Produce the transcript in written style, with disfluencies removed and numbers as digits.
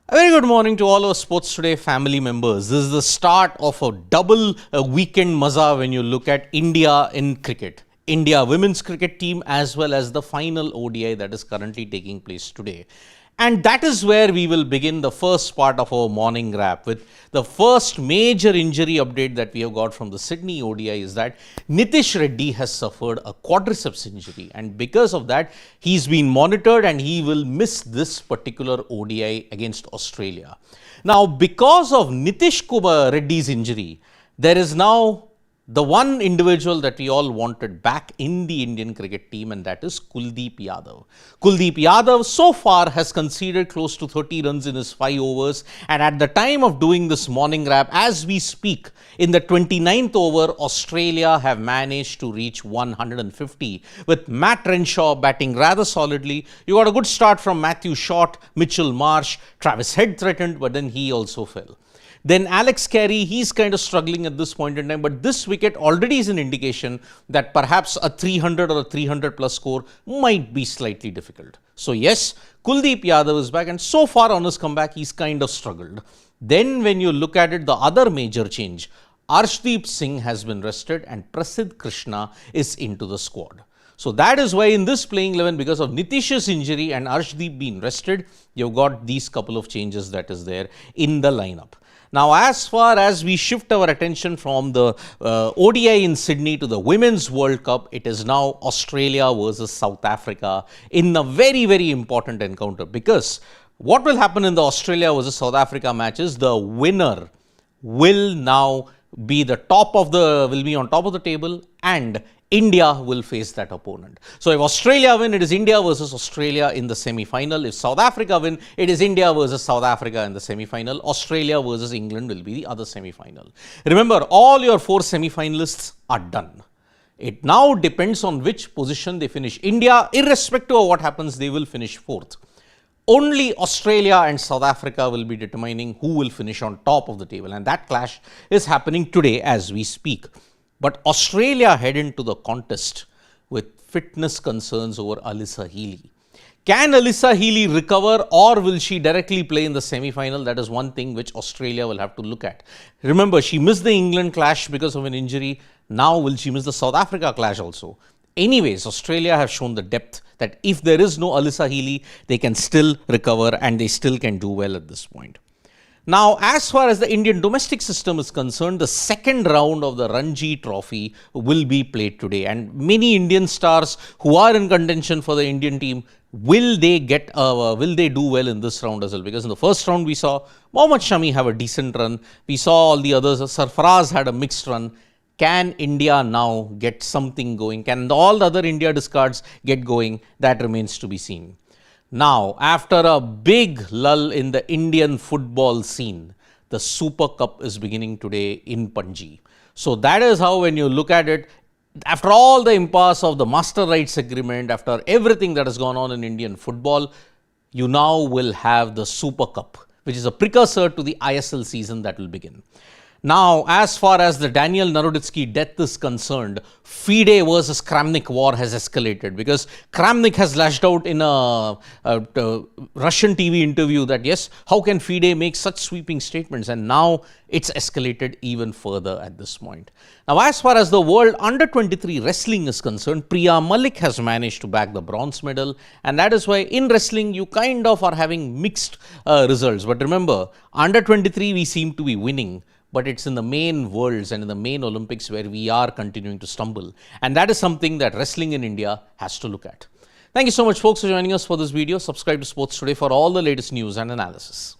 A very good morning to all our Sports Today family members. This is the start of a double weekend maza when you look at India in cricket. India women's cricket team as well as the final ODI that is currently taking place today. And that is where we will begin the first part of our morning wrap with the first major injury update that we have got from the Sydney ODI is that Nitish Reddy has suffered a quadriceps injury, and because of that he's been monitored and he will miss this particular ODI against Australia. Now, because of Nitish Reddy's injury, there is now the one individual that we all wanted back in the Indian cricket team, and that is Kuldeep Yadav. Kuldeep Yadav so far has conceded close to 30 runs in his 5 overs, and at the time of doing this morning wrap, as we speak, in the 29th over, Australia have managed to reach 150 with Matt Renshaw batting rather solidly. You got a good start from Matthew Short, Mitchell Marsh, Travis Head threatened, but then he also fell. Then Alex Carey, he's kind of struggling at this point in time, but this wicket already is an indication that perhaps a 300 or a 300 plus score might be slightly difficult. So yes, Kuldeep Yadav is back, and so far on his comeback, he's kind of struggled. Then when you look at it, the other major change, Arshdeep Singh has been rested and Prasidh Krishna is into the squad. So that is why in this playing 11, because of Nitish's injury and Arshdeep being rested, you've got these couple of changes that is there in the lineup. Now, as far as we shift our attention from the ODI in Sydney to the Women's World Cup, it is now Australia versus South Africa in a very, very important encounter, because what will happen in the Australia versus South Africa match is the winner will now be on top of the table, and India will face that opponent. So if Australia win, it is India versus Australia in the semi-final. If South Africa win, it is India versus South Africa in the semi-final. Australia versus England will be the other semi-final. Remember, all your 4 semi-finalists are done. It now depends on which position they finish. India, irrespective of what happens, they will finish 4th. Only Australia and South Africa will be determining who will finish on top of the table, and that clash is happening today as we speak. But Australia head into the contest with fitness concerns over Alyssa Healy. Can Alyssa Healy recover, or will she directly play in the semi-final? That is one thing which Australia will have to look at. Remember, she missed the England clash because of an injury. Now will she miss the South Africa clash also? Anyways, Australia have shown the depth that if there is no Alyssa Healy, they can still recover and they still can do well at this point. Now, as far as the Indian domestic system is concerned, the second round of the Ranji Trophy will be played today, and many Indian stars who are in contention for the Indian team, will they do well in this round as well? Because in the first round we saw Mohammad Shami have a decent run. We saw all the others. Sarfaraz had a mixed run. Can India now get something going? Can all the other India discards get going? That remains to be seen. Now, after a big lull in the Indian football scene, the Super Cup is beginning today in Panji. So that is how, when you look at it, after all the impasse of the master rights agreement, after everything that has gone on in Indian football, you now will have the Super Cup, which is a precursor to the ISL season that will begin. Now, as far as the Daniel Naroditsky death is concerned, FIDE versus Kramnik war has escalated, because Kramnik has lashed out in a Russian TV interview that, yes, how can FIDE make such sweeping statements? And now it's escalated even further at this point. Now, as far as the World Under-23 wrestling is concerned, Priya Malik has managed to bag the bronze medal, and that is why in wrestling you kind of are having mixed results. But remember, Under-23 we seem to be winning, but it's in the main worlds and in the main Olympics where we are continuing to stumble. And that is something that wrestling in India has to look at. Thank you so much, folks, for joining us for this video. Subscribe to Sports Today for all the latest news and analysis.